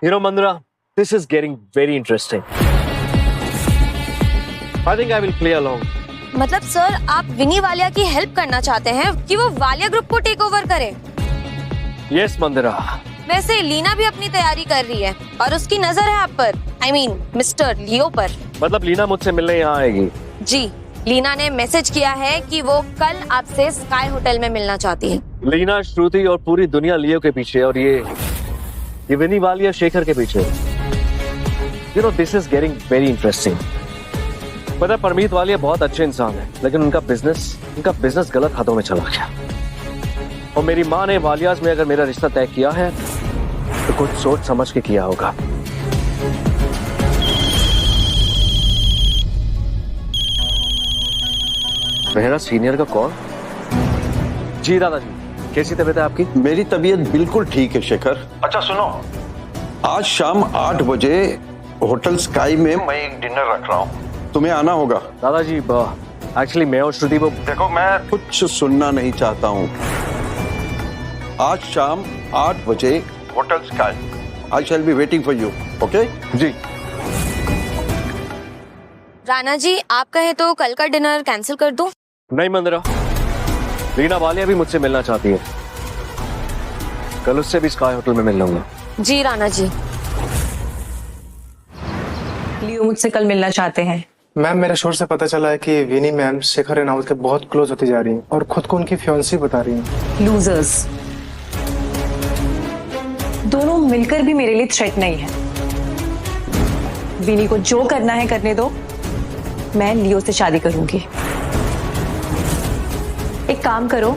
Mandira, this is getting very interesting. I think I will play along. मतलब sir आप विनी वालिया की help करना चाहते हैं कि वो वालिया ग्रुप को टेक ओवर करे? Yes, Mandira. वैसे लीना भी अपनी तैयारी कर रही है और उसकी नजर है आप पर, I mean, मिस्टर लियो पर। मतलब लीना मुझसे मिलने यहाँ आएगी? जी, लीना ने मैसेज किया है कि वो कल आपसे स्काई होटल में मिलना चाहती है। लीना, श्रुति और पूरी दुनिया लियो के पीछे और ये विनी वालिया शेखर के पीछे। You know, this is getting very interesting. पता है परमीत वालिया बहुत अच्छे इंसान है, लेकिन उनका बिजनेस गलत हाथों में चला गया। और मेरी माँ ने वालियास में अगर मेरा रिश्ता तय किया है तो कुछ सोच समझ के किया होगा। मेरा सीनियर का कॉल। जी दादाजी, कैसी तबीयत है आपकी? मेरी तबीयत बिल्कुल ठीक है शेखर। अच्छा सुनो, आज शाम 8 बजे होटल स्काई में मैं एक डिनर रख रहा हूँ, तुम्हें आना होगा। दादाजी एक्चुअली मैं और श्रुति वो देखो, मैं कुछ सुनना नहीं चाहता हूँ। आज शाम 8 बजे hotel sky. I shall be waiting for you. Okay जी। राणा जी, आप कहे तो कल का डिनर कैंसिल कर दूं? नहीं मंदिरा, रीना वालिया भी मुझसे मिलना चाहती है। कल उससे भी स्काई होटल में मिल लूंगा। जी राणा जी। लियो मुझसे कल मिलना चाहते हैं। मैम, मेरे शोर से पता चला है कि विनी मैम शेखर रेनावत के बहुत क्लोज होती जा रही हैं और खुद को उनकी फियांसी बता रही हैं। लूजर्स, दोनों मिलकर भी मेरे लिए थ्रेट नहीं है। विनी को जो करना है करने दो, मैं लियो से शादी करूंगी। एक काम करो,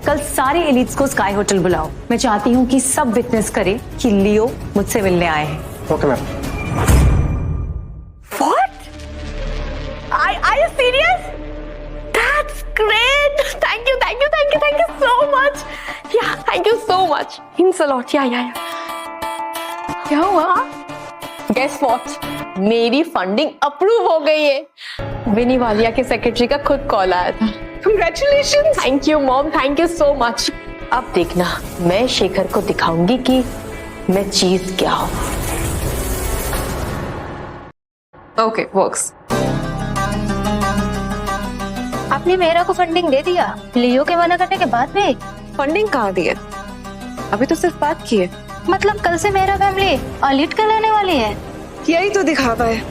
कल सारे एलिट्स को स्काई होटल बुलाओ। मैं चाहती हूँ कि सब विटनेस करें कि लियो मुझसे मिलने आए हैं। Okay ma'am. Are you serious? That's great. Thank you so much. Yeah, thank you so much. Means a lot. Yeah. क्या हुआ? Guess what? मेरी फंडिंग अप्रूव हो गई है। विनी वालिया के सेक्रेटरी का खुद कॉल आया था। Congratulations. Thank you mom. Thank you so much. अब देखना, मैं शेखर को दिखाऊंगी कि मैं चीज क्या हूँ। Okay, works. आपने मेरा को फंडिंग दे दिया लियो के मना करने के बाद में? फंडिंग कहाँ दी है? अभी तो सिर्फ बात की है। मतलब कल से मेरा फैमिली अलीट कहलाने वाली है। यही तो दिखावा है।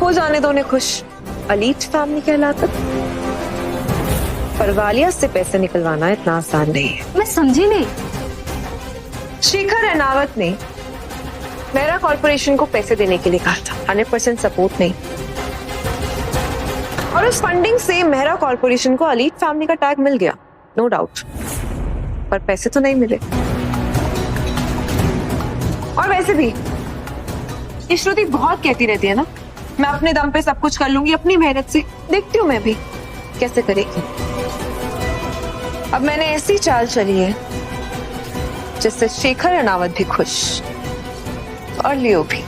हो जाने दो उन्हें खुश। अलीट फैमिली कहलाता, पर वालिया से पैसे निकलवाना इतना आसान नहीं है। मैं समझी नहीं। शेखर रेनावत ने मेरा कॉर्पोरेशन को पैसे देने के लिए कहा था। 100% सपोर्ट नहीं, और उस फंडिंग से मेरा कॉर्पोरेशन को अलीट फैमिली का टैग मिल गया, नो डाउट, पर पैसे तो नहीं मिले। और वैसे भी ये श्रुति बहुत कहती रहती है ना, मैं अपने दम पे सब कुछ कर लूंगी अपनी मेहनत से। देखती हूँ मैं भी कैसे करेगी। अब मैंने ऐसी चाल चली है जिससे शेखर रेनावत भी खुश और लियो भी।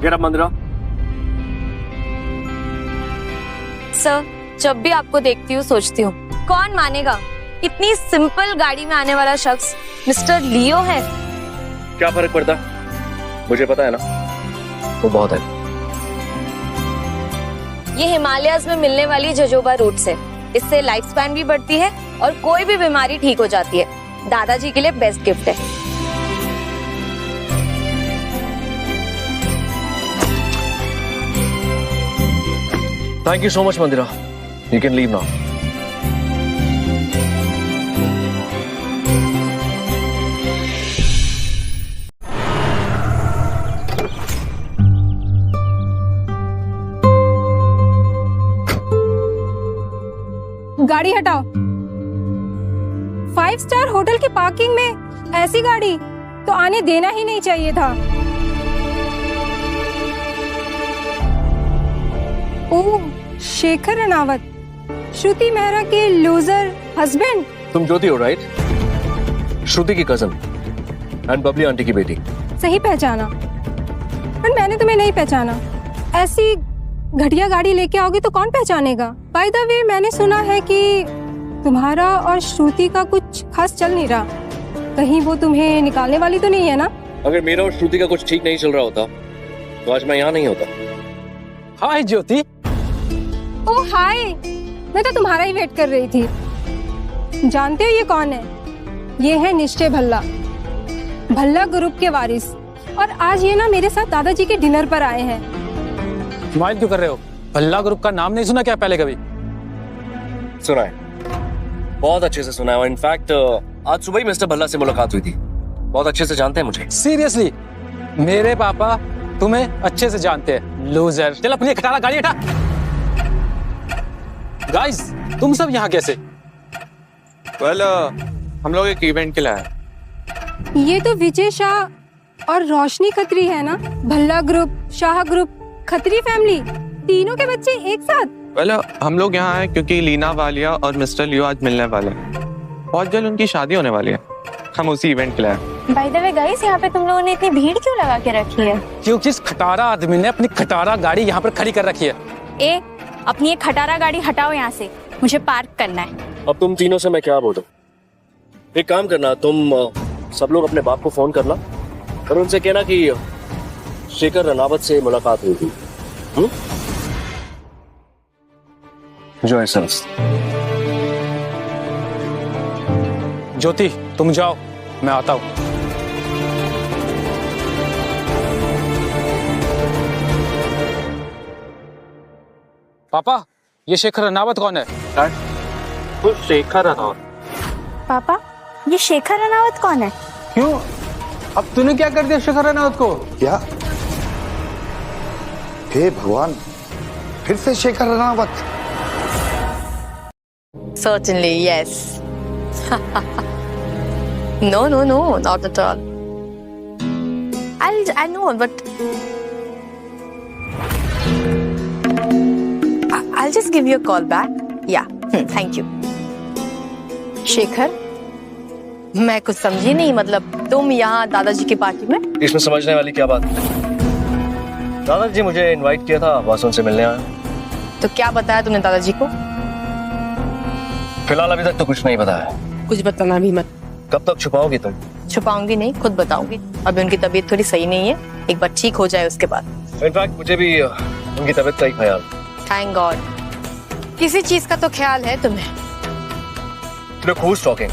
Get up, मंदिरा। सर, जब भी आपको देखती हूँ सोचती हूँ, कौन मानेगा इतनी सिंपल गाड़ी में आने वाला शख्स मिस्टर लियो है। क्या फर्क पड़ता? मुझे पता है ना, वो बहुत है। ये हिमालयाज में मिलने वाली जजोबा रूट्स है। इससे लाइफ स्पैन भी बढ़ती है और कोई भी बीमारी ठीक हो जाती है। दादाजी के लिए बेस्ट गिफ्ट है। Thank you so much, Mandira. You can leave now. गाड़ी हटाओ। 5 स्टार होटल की पार्किंग में ऐसी गाड़ी तो आने देना ही नहीं चाहिए था। ओह, शेखर रनावत, श्रुति मेहरा के लूजर हस्बैंड। तुम ज्योति हो राइट? श्रुति की कजन एंड बबली आंटी की बेटी। सही पहचाना, पर मैंने तुम्हें नहीं पहचाना। ऐसी घटिया गाड़ी लेके आओगे तो कौन पहचानेगा? बाय द वे, मैंने सुना है कि तुम्हारा और श्रुति का कुछ खास चल नहीं रहा। कहीं वो तुम्हें निकालने वाली तो नहीं है ना? अगर मेरा और श्रुति का कुछ ठीक नहीं चल रहा होता तो आज मैं यहाँ नहीं होता। हाय ज्योति। ओह हाय, मैं तो तुम्हारा ही वेट कर रही थी। जानते हो ये कौन है? ये है निश्चय भल्ला, भल्ला ग्रुप के वारिस। और आज ये ना मेरे साथ दादाजी के डिनर पर आए हैं। स्माइल क्यों कर रहे हो? भल्ला ग्रुप का नाम नहीं सुना क्या पहले कभी? सुना है, बहुत अच्छे से सुना है। इनफैक्ट आज सुबह ही मिस्टर भल्ला से मुलाकात हुई थी। बहुत अच्छे से जानते हैं मुझे। सीरियसली? मेरे पापा तुम्हें अच्छे से जानते हैं। लूजर। चल अपनी खटारा गाड़ी हटा। गाइस, तुम सब यहाँ कैसे? वेल हम लोग एक इवेंट के लिए आए। ये तो विजय शाह और रोशनी खत्री है ना? Bhalla group, Shah group, Khatri family, तीनों के बच्चे एक साथ। वेल हम लोग यहाँ आए क्योंकि लीना वालिया और मिस्टर लियो आज मिलने वाले हैं। बहुत जल्द उनकी शादी होने वाली है। हम उसी इवेंट के लिए आए। बाय द वे गाइस, यहाँ पे तुम लोगों ने इतनी भीड़ क्यों लगा के रखी है? क्योंकि इस खटारा आदमी ने अपनी खटारा गाड़ी यहाँ पर खड़ी कर रखी है। ए, अपनी ये खटारा गाड़ी हटाओ यहाँ से, मुझे पार्क करना है। अब तुम तीनों से मैं क्या बोलूं? एक काम करना, तुम सब लोग अपने बाप को फोन करना और उनसे कहना कि शेखर रनावत से मुलाकात हुई थी। जो है ज्योति, तुम जाओ, मैं आता हूँ। पापा, ये शेखर रनावत कौन है? तो शेखर रनावत। पापा, ये शेखर रनावत कौन है? क्यों? अब तूने क्या कर दिया शेखर रनावत को? क्या? हे भगवान, फिर से Shekhar Ranaut? Certainly, yes. No, not at all. I know, but I'll just give you a call back. Yeah, thank you. Shekhar, मैं कुछ समझी नहीं, मतलब तुम यहाँ दादाजी की पार्टी में? इसमें समझने वाली क्या बात है? दादाजी मुझे इनवाइट किया था, बस उनसे मिलने आया। तो क्या बताया तुमने दादाजी को? फिलहाल अभी तक तो कुछ नहीं बताया। कुछ बताना भी मत। कब तक छुपाओगी तुम? छुपाऊंगी नहीं, खुद बताऊंगी। अभी उनकी तबीयत थोड़ी सही नहीं है, एक बार ठीक हो जाए उसके बाद। इनफैक्ट मुझे भी उनकी तबीयत का ही ख्याल। Thank God. किसी चीज का तो ख्याल है तुम्हें। Who's talking?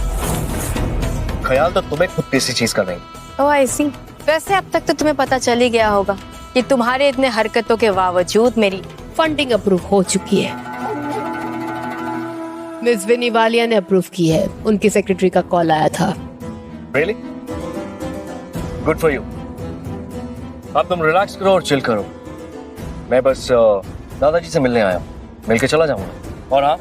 ख्याल तो तुम्हें खुद किसी चीज का नहीं। ओह आई सी। वैसे अब तक तो तुम्हें पता चल ही गया होगा कि तुम्हारे इतने हरकतों के बावजूद मेरी फंडिंग अप्रूव हो चुकी है। मिस विनी वालिया ने अप्रूव की है। उनकी सेक्रेटरी का कॉल आया था। Really? Good for you. अब तुम रिलैक्स करो और चिल करो। मैं बस दादाजी से मिलने आया हूँ, मिलके चला जाऊंगा। और हाँ,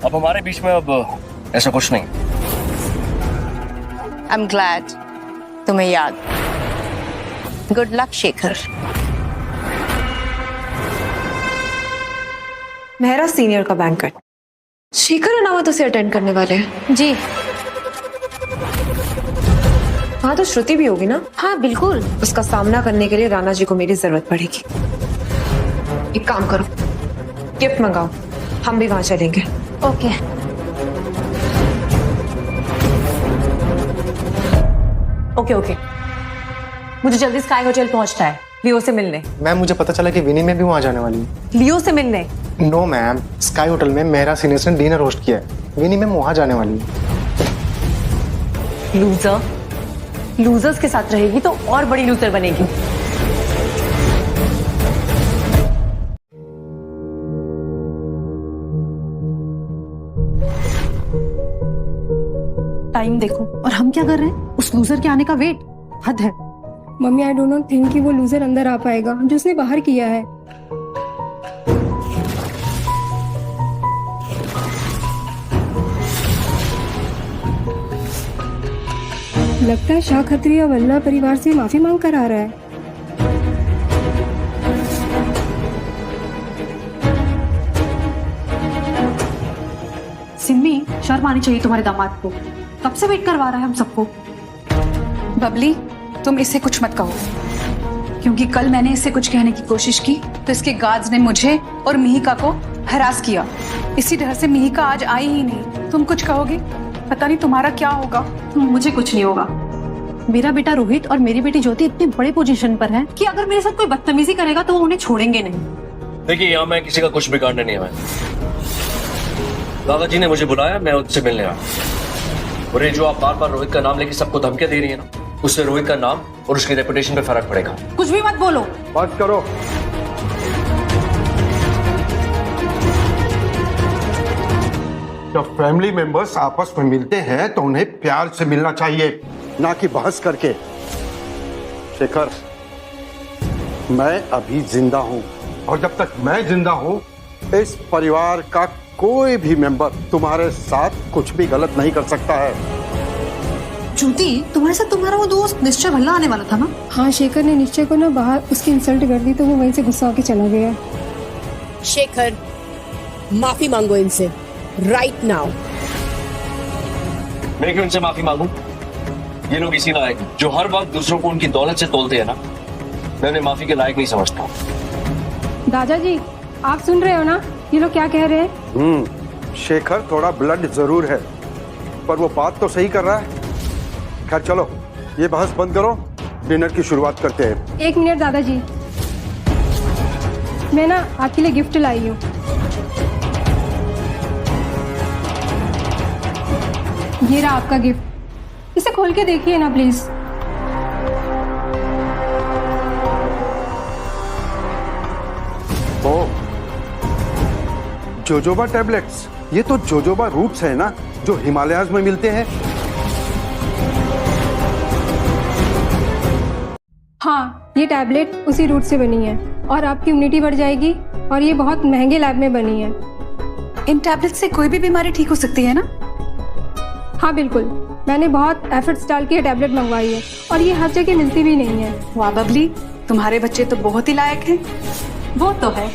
अब हमारे बीच में अब ऐसा कुछ नहीं। आई एम ग्लैड तुम्हें याद। Good luck Shekhar. Mehra senior का बैंकर शेखर रनावत उसे अटेंड करने वाले हैं। जी हाँ, तो श्रुति भी होगी ना? हाँ बिल्कुल। उसका सामना करने के लिए राणा जी को मेरी जरूरत पड़ेगी। एक काम करो, गिफ्ट मंगाओ, हम भी वहां चलेंगे। ओके। ओके, मुझे जल्दी स्काई होटल पहुंचना है लियो से मिलने। मैम, मुझे पता चला कि विनी में भी वहां जाने वाली है। लियो से मिलने? नो मैम, स्काई होटल में मेहरा सीनियर्स ने डिनर होस्ट किया है। विनी मैम वहां जाने वाली है। लूजर्स के साथ रहेगी तो और बड़ी लूजर बनेगी। टाइम देखो, और हम क्या कर रहे हैं? उस लूजर के आने का वेट। हद है। Mummy, I don't not think कि वो लूजर अंदर आ पाएगा जो उसने बाहर किया है। लगता है शाह खत्री वल्ला परिवार से माफी मांग कर आ रहा है। सिम्मी, शर्म आनी चाहिए तुम्हारे दामाद को। कब से वेट करवा रहा है हम सबको। बबली, तुम इससे कुछ मत कहो, क्योंकि कल मैंने इससे कुछ कहने की कोशिश की तो इसके गार्ड्स ने मुझे और मिहिका को हरास किया। इसी डर से मिहिका आज आई ही नहीं। तुम कुछ कहोगे? पता नहीं तुम्हारा क्या होगा। मुझे कुछ नहीं होगा। मेरा बेटा रोहित और मेरी बेटी ज्योति इतने बड़े पोजीशन पर है कि अगर मेरे साथ कोई बदतमीजी करेगा तो वो उन्हें छोड़ेंगे नहीं। देखिए, यहाँ मैं किसी का कुछ बिगाड़ने नहीं आया। दादाजी ने मुझे बुलाया, मैं उससे मिलने आया। और ये जो आप बार बार रोहित का नाम लेके सबको धमकियां दे रही है ना, उससे रोहित का नाम और उसकी रेपुटेशन पे फर्क पड़ेगा। कुछ भी मत बोलो। बस करो। जब फैमिली मेंबर्स आपस में मिलते हैं तो उन्हें प्यार से मिलना चाहिए, ना कि बहस करके। शेखर, मैं अभी जिंदा हूं और जब तक मैं जिंदा हूं इस परिवार का कोई भी मेंबर तुम्हारे साथ कुछ भी गलत नहीं कर सकता है। ज्योति, तुम्हारे साथ तुम्हारा वो दोस्त निश्चय भल्ला आने वाला था ना? हाँ, शेखर ने निश्चय को ना बाहर उसकी इंसल्ट कर दी तो वो वहीं से गुस्सा होकर चला गया। शेखर, माफी मांगो इनसे राइट नाउ। मैं क्यों इनसे माफी मांगू? ये लोग इसी लायक हैं जो हर वक्त दूसरों को उनकी दौलत से तोलते हैं ना। मैं उन्हें माफी के लायक नहीं समझता। दादाजी, आप सुन रहे हो ना ये लोग क्या कह रहे हैं? शेखर थोड़ा ब्लड जरूर है, पर वो बात तो सही कर रहा है। खैर चलो, ये बहस बंद करो, डिनर की शुरुआत करते हैं। 1 मिनट दादाजी, मैं ना आपके लिए गिफ्ट लाई हूँ। ये रहा आपका गिफ्ट, इसे खोल के देखिए ना प्लीज। O, jojoba tablets. ये तो जोजोबा रूट्स है ना, जो हिमालयाज में मिलते हैं। हाँ, ये टैबलेट उसी रूट से बनी है और आपकी इम्यूनिटी बढ़ जाएगी और ये बहुत महंगे लैब में बनी है। इन टैबलेट से कोई भी बीमारी ठीक हो सकती है ना? हाँ बिल्कुल, मैंने बहुत एफर्ट्स डाल के ये टैबलेट मंगवाई है और ये हर जगह मिलती भी नहीं है। वाह बबली, तुम्हारे बच्चे तो बहुत ही लायक हैं। वो तो है।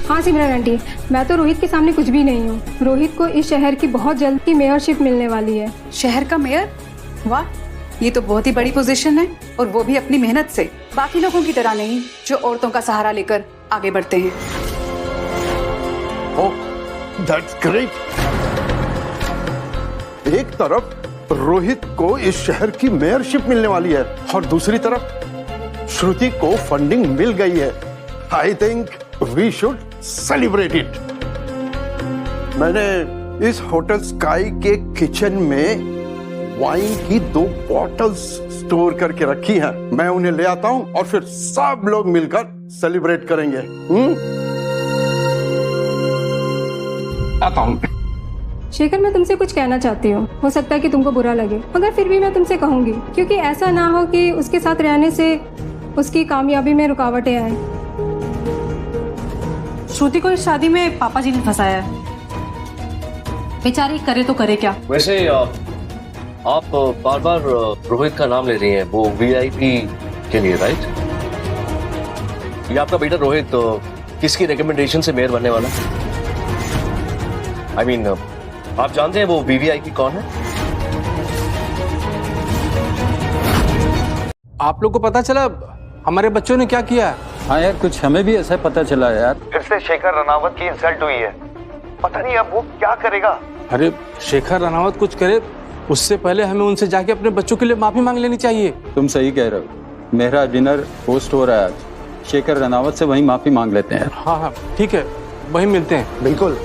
हाँ सिमरन आंटी, मैं तो रोहित के सामने कुछ भी नहीं हूँ। रोहित को इस शहर की बहुत जल्द की मेयरशिप मिलने वाली है। शहर का मेयर? वाह, ये तो बहुत ही बड़ी पोजीशन है, और वो भी अपनी मेहनत से। बाकी लोगों की तरह नहीं जो औरतों का सहारा लेकर आगे बढ़ते हैं। ओह, दैट्स ग्रेट। एक तरफ रोहित को इस शहर की मेयरशिप मिलने वाली है और दूसरी तरफ श्रुति को फंडिंग मिल गई है। I think we should celebrate it. मैंने इस होटल स्काई के किचन में वाइन की 2 बॉटल्स स्टोर करके रखी हैं। मैं उन्हें ले आता हूं और फिर सब लोग मिलकर सेलिब्रेट करेंगे। आता हूं। शेखर, मैं तुमसे कुछ कहना चाहती हूँ। हो सकता है कि तुमको बुरा लगे, मगर फिर भी मैं तुमसे कहूंगी, क्योंकि ऐसा ना हो कि उसके साथ रहने से उसकी कामयाबी में रुकावटें आए। श्रुति को इस शादी में पापा जी ने फंसाया है। बेचारी करे तो करे क्या। वैसे आप बार बार रोहित का नाम ले रही हैं, वो वीआईपी के लिए, राइट? ये आपका बेटा रोहित किसकी रिकमेंडेशन से मेयर बनने वाला? I mean, आप जानते हैं वो वीवीआईपी कौन है? आप लोग को पता चला हमारे बच्चों ने क्या किया? हाँ यार, कुछ हमें भी ऐसा पता चला यार। फिर से शेखर रनावत की इंसल्ट हुई है। पता नहीं अब वो क्या करेगा। अरे शेखर रनावत कुछ करे उससे पहले हमें उनसे जाके अपने बच्चों के लिए माफी मांग लेनी चाहिए। तुम सही कह रहे हो। मेरा डिनर होस्ट हो रहा है आज। शेखर रनावत से वहीं माफी मांग लेते हैं। हाँ हाँ ठीक है, वहीं मिलते हैं। बिल्कुल।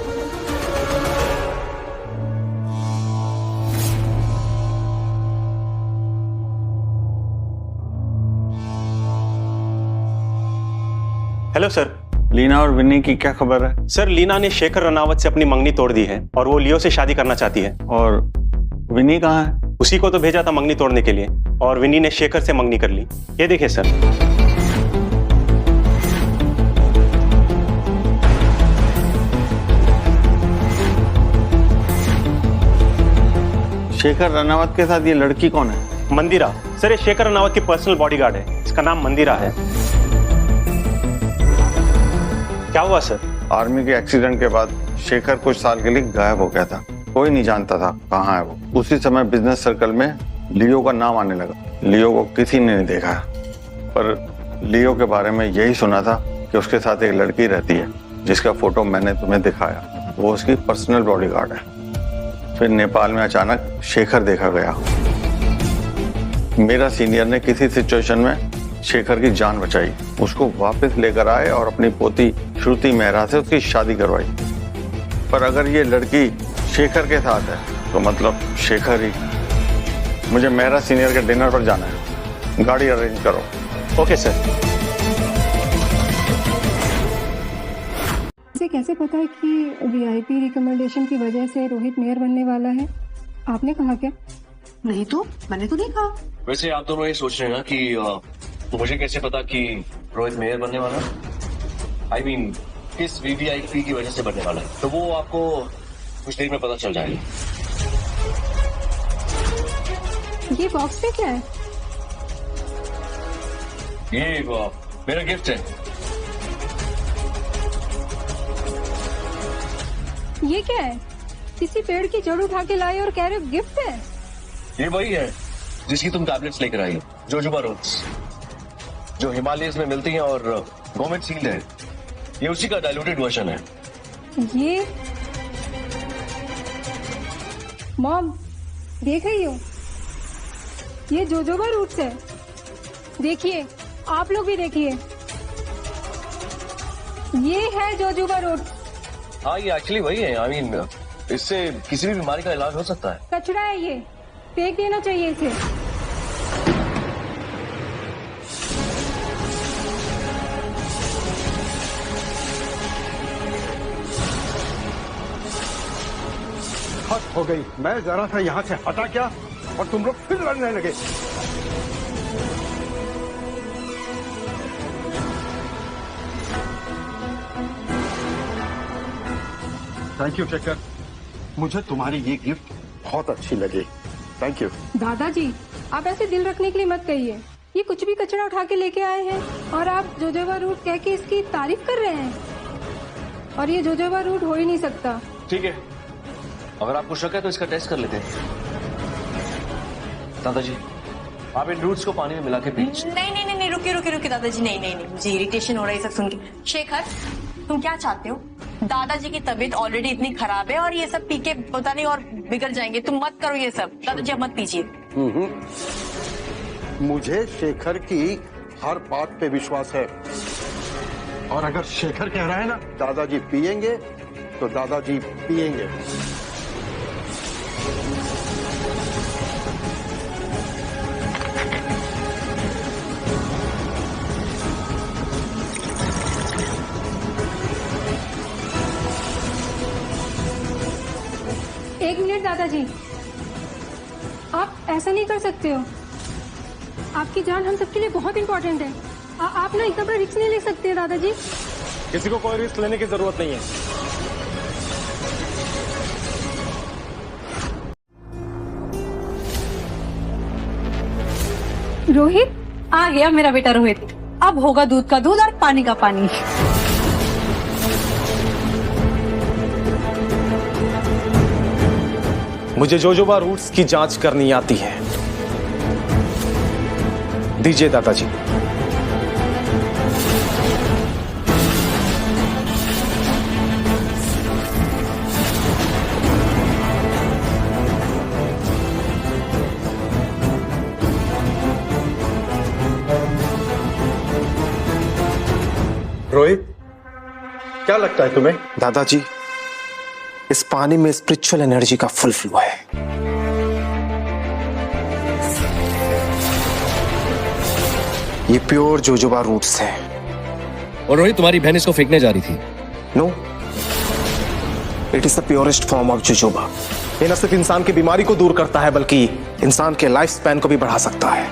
Hello sir. लीना और विन्नी की क्या खबर है? सर, लीना ने शेखर रनावत से अपनी मंगनी तोड़ दी है और वो लियो से शादी करना चाहती है। और विन्नी कहाँ है? उसी को तो भेजा था मंगनी तोड़ने के लिए, और विन्नी ने शेखर से मंगनी कर ली। ये देखिए सर। शेखर रनावत के साथ ये लड़की कौन है? मंदिरा। सर, ये शेखर रनावत की पर्सनल बॉडीगार्ड है। इसका नाम मंदिरा है। क्या हुआ सर? आर्मी के एक्सीडेंट के बाद शेखर कुछ साल के लिए गायब हो गया था। कोई नहीं जानता था कहाँ है वो। उसी समय बिजनेस सर्कल में लियो का नाम आने लगा। लियो को किसी ने नहीं देखा, पर लियो के बारे में यही सुना था कि उसके साथ एक लड़की रहती है जिसका फोटो मैंने तुम्हें दिखाया। वो उसकी पर्सनल बॉडीगार्ड है। फिर नेपाल में अचानक शेखर देखा गया। मेरा सीनियर ने किसी सिचुएशन में शेखर की जान बचाई, उसको वापस लेकर आए और अपनी पोती श्रुति मेहरा से उसकी शादी करवाई। पर अगर ये लड़की शेखर के साथ है तो मतलब शेखर ही। मुझे मेहरा सीनियर के डिनर पर जाना है, गाड़ी अरेंज करो। Okay sir. इसे कैसे पता है कि वीआईपी रिकमेंडेशन की वजह से रोहित मेयर बनने वाला है? आपने कहा क्या? नहीं तो मैंने तो नहीं कहा। वैसे आप दोनों ये सोच रहे हैं ना कि मुझे कैसे पता कि रोहित मेयर बनने वाला है? I mean, किस वीवीआईपी की वजह से बनने वाला है, तो वो आपको कुछ देर में पता चल जाएगा। ये बॉक्स पे क्या है? ये मेरा गिफ्ट है। ये क्या है? किसी पेड़ की जड़ उठा के लाए और कह रहे हो गिफ्ट है? ये वही है जिसकी तुम टैबलेट्स लेकर आई हो, जोजोबा रूट्स, जो हिमालयस में मिलती हैं और गवर्नमेंट सील्ड है। ये उसी का डाइल्यूटेड वर्जन है। ये मॉम देख रही हो, ये जोजोबा रूट्स है। देखिए, आप लोग भी देखिए, ये है जोजोबा रूट्स। हाँ, ये एक्चुअली वही है। आई मीन, इससे किसी भी बीमारी का इलाज हो सकता है। कचरा है ये, फेंक देना चाहिए इसे। हद हो गई। मैं जरा सा यहाँ से हटा क्या और तुम लोग फिर लड़ने लगे। थैंक यू शेखर, मुझे तुम्हारी ये गिफ्ट बहुत अच्छी लगी। Thank you. दादाजी, आप ऐसे दिल रखने के लिए मत कहिए। ये कुछ भी कचरा उठा के लेके आए हैं और आप जोजोबा रूट कह के इसकी तारीफ कर रहे हैं, और ये जोजोबा रूट हो ही नहीं सकता। ठीक है, अगर आपको शक है तो इसका टेस्ट कर लेते हैं। दादाजी, आप इन रूट्स को पानी में मिला के पी। नहीं, रुकिए दादाजी, नहीं, मुझे इरिटेशन हो रहा है सब सुन के। शेखर, तुम क्या चाहते हो? दादाजी की तबीयत ऑलरेडी इतनी खराब है और ये सब पी के पता नहीं और बिगड़ जाएंगे। तुम मत करो ये सब। दादाजी, अब मत पीजिए। मुझे शेखर की हर बात पे विश्वास है, और अगर शेखर कह रहा है ना दादाजी पिएंगे तो दादाजी पिएंगे। एक मिनट दादाजी, आप ऐसा नहीं कर सकते हो। आपकी जान हम सबके लिए बहुत इंपॉर्टेंट है। आप ना इतना बड़ा रिस्क नहीं ले सकते दादाजी। किसी को कोई रिस्क लेने की जरूरत नहीं है। रोहित आ गया, मेरा बेटा रोहित। अब होगा दूध का दूध और पानी का पानी। मुझे जोजोबा रूट्स की जांच करनी आती है। दीजिए दादाजी। रोहित, क्या लगता है तुम्हें? दादाजी, इस पानी में स्पिरिचुअल एनर्जी का फुल फ्लो है। ये प्योर जोजोबा रूट्स है। और रोहित, तुम्हारी बहन इसको फेंकने जा रही थी। No, it is the purest form of jojoba. ये न सिर्फ इंसान की बीमारी को दूर करता है बल्कि इंसान के लाइफ स्पैन को भी बढ़ा सकता है।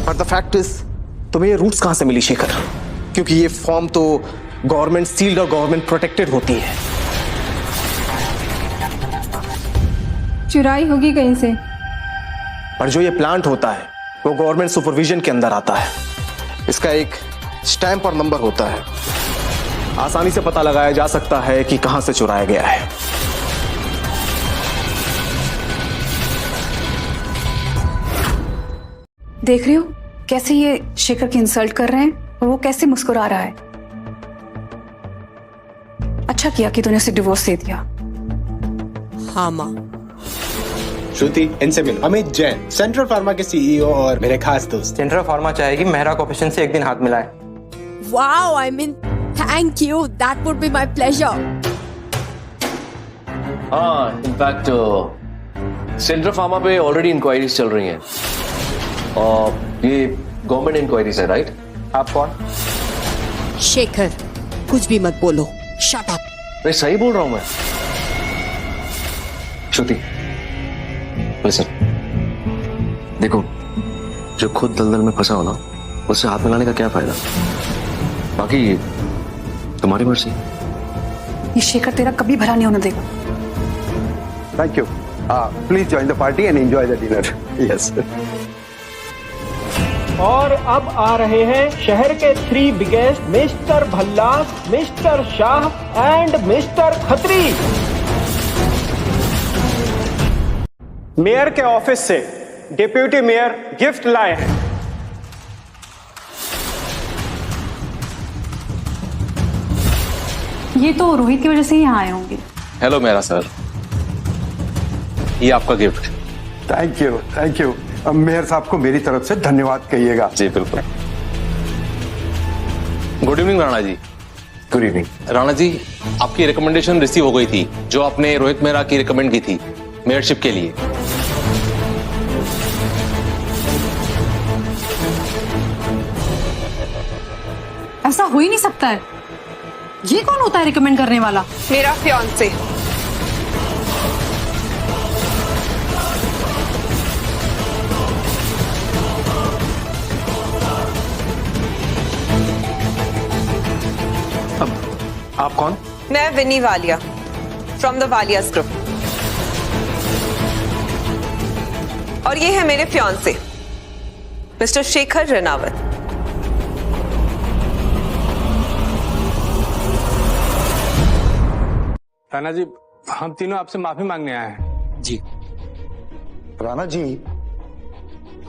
बट द फैक्ट इज, तुम्हें ये रूट्स कहां से मिली शेखर? क्योंकि ये फॉर्म तो गवर्नमेंट सील्ड और गवर्नमेंट प्रोटेक्टेड होती है। चुराई होगी कहीं से। पर जो ये प्लांट होता है वो गवर्नमेंट सुपरविजन के अंदर आता है। इसका एक स्टैंप और नंबर होता है। आसानी से पता लगाया जा सकता है कि कहां से चुराया गया है। देख रही हो कैसे ये शेखर की इंसल्ट कर रहे हैं और वो कैसे मुस्कुरा रहा है। अच्छा किया कि तूने उसे डिवोर्स दे दिया। हाँ माँ। श्रुति, इनसे मिल। अमित जैन, सेंट्रल फार्मा के सीईओ और मेरे खास दोस्त। सेंट्रल फार्मा चाहेगी मेहरा कॉर्पोरेशन से एक दिन हाथ मिलाए। Wow, I mean, thank you. That would be my pleasure. हाँ, इनफैक्ट सेंट्रल फार्मा पे ऑलरेडी इंक्वायरीज चल रही हैं और ये गवर्नमेंट इंक्वायरीज है, राइट? आप कौन? शेखर, कुछ भी मत बोलो। Shut up. मैं सही बोल रहा हूं मैं। श्रुति, लिसन, देखो, जो खुद दलदल में फंसा हो ना, उससे हाथ मिलाने का क्या फायदा? बाकी तुम्हारी मर्जी। ये शेखर तेरा कभी भला नहीं होने देगा। Thank you. Please join the party and enjoy the dinner. Yes. और अब आ रहे हैं शहर के 3 biggest, mister Bhalla, mister Shah and mister Khatri. Mayor के ऑफिस से डिप्यूटी मेयर गिफ्ट लाए हैं। ये तो रोहित की वजह से ही यहाँ आए होंगे। हेलो मेरा सर, ये आपका gift. Thank you, thank you. Mayor साहब को मेरी तरफ से धन्यवाद कहिएगा। जी बिल्कुल। Good evening Rana ji. Good evening. Rana ji, आपकी रिकमेंडेशन रिसीव हो गई थी जो आपने रोहित मेहरा की रिकमेंड की थी मेयरशिप के लिए। ऐसा हो ही नहीं सकता है। ये कौन होता है रिकमेंड करने वाला? मेरा फियांसे। आप कौन? मैं विनी वालिया फ्रॉम द वालियास ग्रुप। और ये है मेरे फियांसे मिस्टर शेखर रेनावत। राणा जी, हम तीनों आपसे माफी मांगने आए हैं। जी। राणा जी,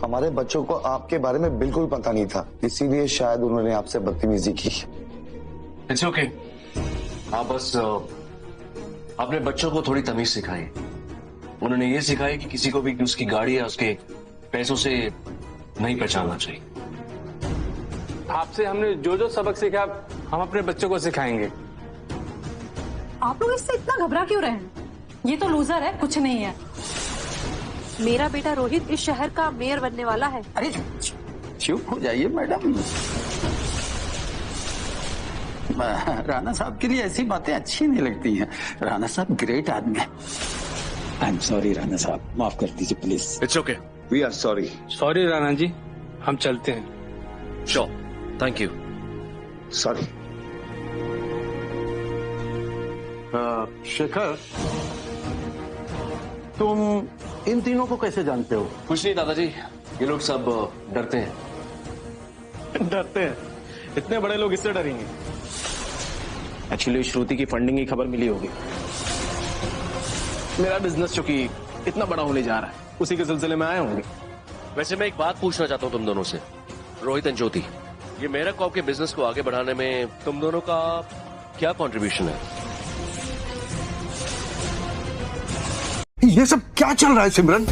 हमारे बच्चों को आपके बारे में बिल्कुल पता नहीं था, इसीलिए शायद उन्होंने आपसे बदतमीजी की। It's okay. आप बस अपने बच्चों को थोड़ी तमीज सिखाई। उन्होंने ये सिखाई कि किसी को भी उसकी गाड़ी या उसके पैसों से नहीं पहचानना चाहिए। आपसे हमने जो जो सबक सीखा हम अपने बच्चों को सिखाएंगे। आप लोग इससे इतना घबरा क्यों रहे हैं? ये तो लूजर है, कुछ नहीं है। मेरा बेटा रोहित इस शहर का मेयर बनने वाला है। अरे चुप हो जाइए मैडम। राणा साहब के लिए ऐसी बातें अच्छी नहीं लगती हैं। राणा साहब ग्रेट आदमी है। आई एम सॉरी राणा साहब, माफ कर दीजिए please. It's okay. We are sorry. Sorry Rana ji, हम चलते हैं। Sure, thank you. Sorry. Shekhar, तुम इन तीनों को कैसे जानते हो? कुछ नहीं दादाजी, ये लोग सब डरते हैं। डरते हैं? इतने बड़े लोग इससे डरेंगे? एक्चुअली श्रुति की फंडिंग की खबर मिली होगी। मेरा बिजनेस चूंकि इतना बड़ा होने जा रहा है, उसी के सिलसिले में आए होंगे। वैसे मैं एक बात पूछना चाहता हूँ तुम दोनों से, रोहित एंड ज्योति, ये मेरा कॉप के बिजनेस को आगे बढ़ाने में तुम दोनों का क्या कंट्रीब्यूशन है? ये सब क्या चल रहा है सिमरन?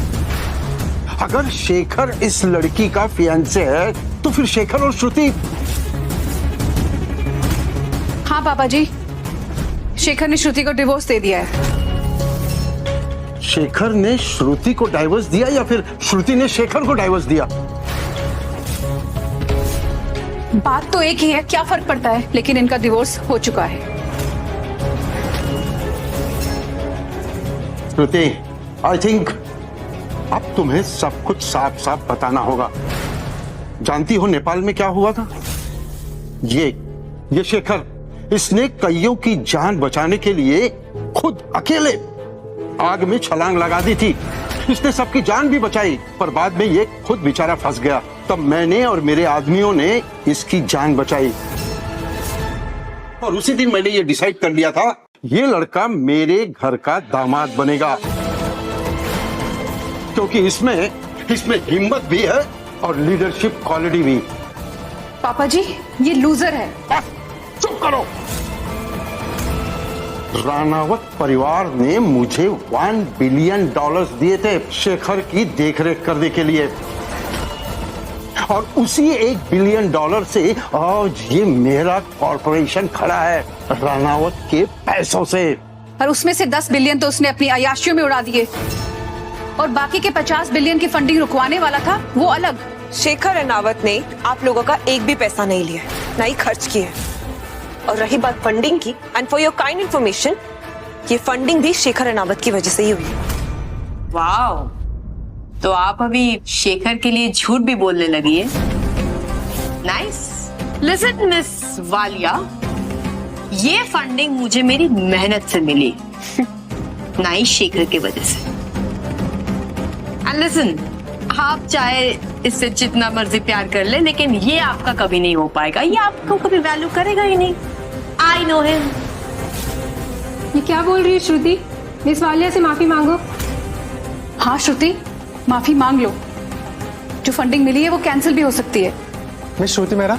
अगर शेखर इस लड़की का फियांसे है तो फिर शेखर और श्रुति। हाँ पापा जी, शेखर ने श्रुति को डिवोर्स दे दिया है। शेखर ने श्रुति को डाइवोर्स दिया या फिर श्रुति ने शेखर को डाइवोर्स दिया? बात तो एक ही है, क्या फर्क पड़ता है? लेकिन इनका डिवोर्स हो चुका है। श्रुति, आई थिंक अब तुम्हें सब कुछ साफ साफ बताना होगा। जानती हो नेपाल में क्या हुआ था? ये शेखर, इसने कईयों की जान बचाने के लिए खुद अकेले आग में छलांग लगा दी थी। इसने सबकी जान भी बचाई, पर बाद में ये खुद बेचारा फंस गया। तब मैंने और मेरे आदमियों ने इसकी जान बचाई। और उसी दिन मैंने ये डिसाइड कर लिया था, ये लड़का मेरे घर का दामाद बनेगा, क्योंकि इसमें हिम्मत भी है और लीडरशिप क्वालिटी भी। पापा जी, ये लूजर है। चुप करो। रानावत परिवार ने मुझे $1 बिलियन दिए थे शेखर की देखरेख करने के लिए, और उसी $1 बिलियन से आज ये मेरा कॉर्पोरेशन खड़ा है, रानावत के पैसों से। और उसमें से 10 बिलियन तो उसने अपनी अय्याशियों में उड़ा दिए, और बाकी के 50 बिलियन की फंडिंग रुकवाने वाला था वो अलग। शेखर रनावत ने आप लोगों का एक भी पैसा नहीं लिया, ना ही खर्च किया। और रही बात फंडिंग की, and for your kind information, ये फंडिंग भी शेखर रनावत की वजह से ही हुई। वाओ, तो आप अभी शेखर के लिए झूठ भी बोलने लगी है। नाइस। लिसन मिस वालिया, ये फंडिंग मुझे मेरी मेहनत से मिली, ना ही शेखर की वजह से। एंड लिसन, आप चाहे इससे जितना मर्जी प्यार कर ले, लेकिन ये आपका कभी नहीं हो पाएगा, ये आपको कभी वैल्यू करेगा ही नहीं। I know him. ये क्या बोल रही है श्रुति? मिस वालिया से माफी मांगो। हाँ श्रुति, माफी मांग लो। जो फंडिंग मिली है वो कैंसिल भी हो सकती है। मिस श्रुति मेहरा,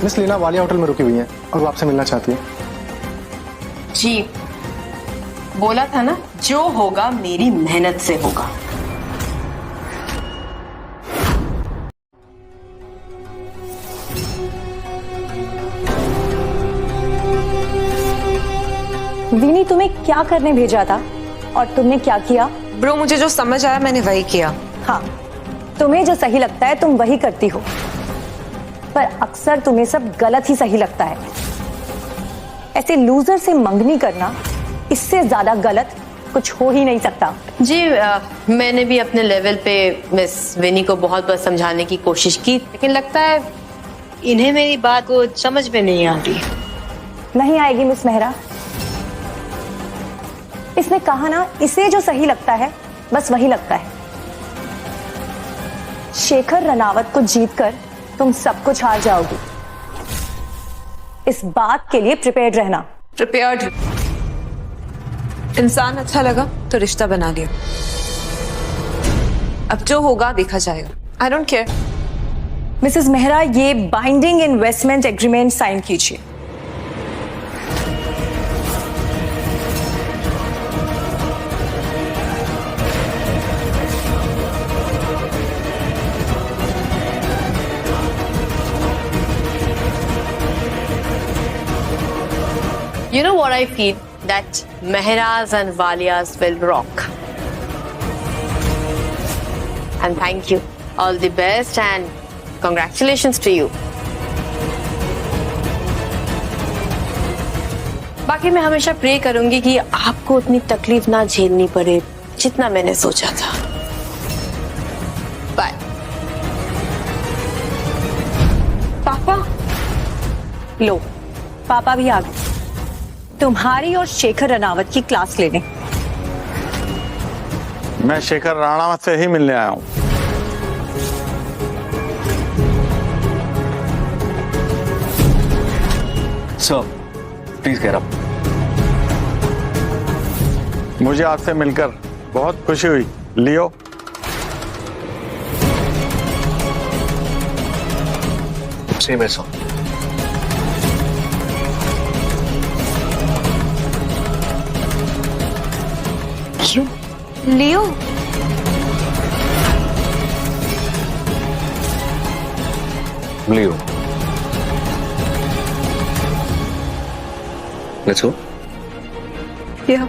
मिस लीना वालिया होटल में रुकी हुई है और वो आपसे मिलना चाहती है। जी, बोला था ना, जो होगा मेरी मेहनत से होगा। विनी तुम्हें क्या करने भेजा था और तुमने क्या किया? ब्रो, मुझे जो समझ आया मैंने वही किया। हाँ, तुम्हें जो सही लगता है तुम वही करती हो, पर अक्सर तुम्हें सब गलत ही सही लगता है। ऐसे लूजर से मंगनी करना, इससे ज्यादा गलत कुछ हो ही नहीं सकता। जी, मैंने भी अपने लेवल पे मिस विनी को बहुत बार समझाने की कोशिश की, लेकिन लगता है इन्हें मेरी बात को समझ में नहीं आ रही। नहीं आएगी मिस मेहरा। इसने कहा ना, इसे जो सही लगता है बस वही लगता है। शेखर रनावत को जीतकर तुम सब कुछ हार जाओगी। इस बात के लिए प्रिपेयर्ड रहना। प्रिपेयर्ड। इंसान अच्छा लगा तो रिश्ता बना लिया, अब जो होगा देखा जाएगा। I don't care. Mrs Mehra, ये बाइंडिंग इन्वेस्टमेंट एग्रीमेंट साइन कीजिए। You know what I feel? That Mehras and Walias will rock. And thank you. All the best and congratulations to you. बाकी मैं हमेशा प्रे करूंगी कि आपको उतनी तकलीफ ना झेलनी पड़े जितना मैंने सोचा था। बाय। पापा, लो, पापा भी आ गए तुम्हारी और शेखर रनावत की क्लास लेने। मैं शेखर राणावत से ही मिलने आया हूं। Sir, please get up. मुझे आपसे मिलकर बहुत खुशी हुई लियो। सेम है sir. Leo, Leo, let's go. या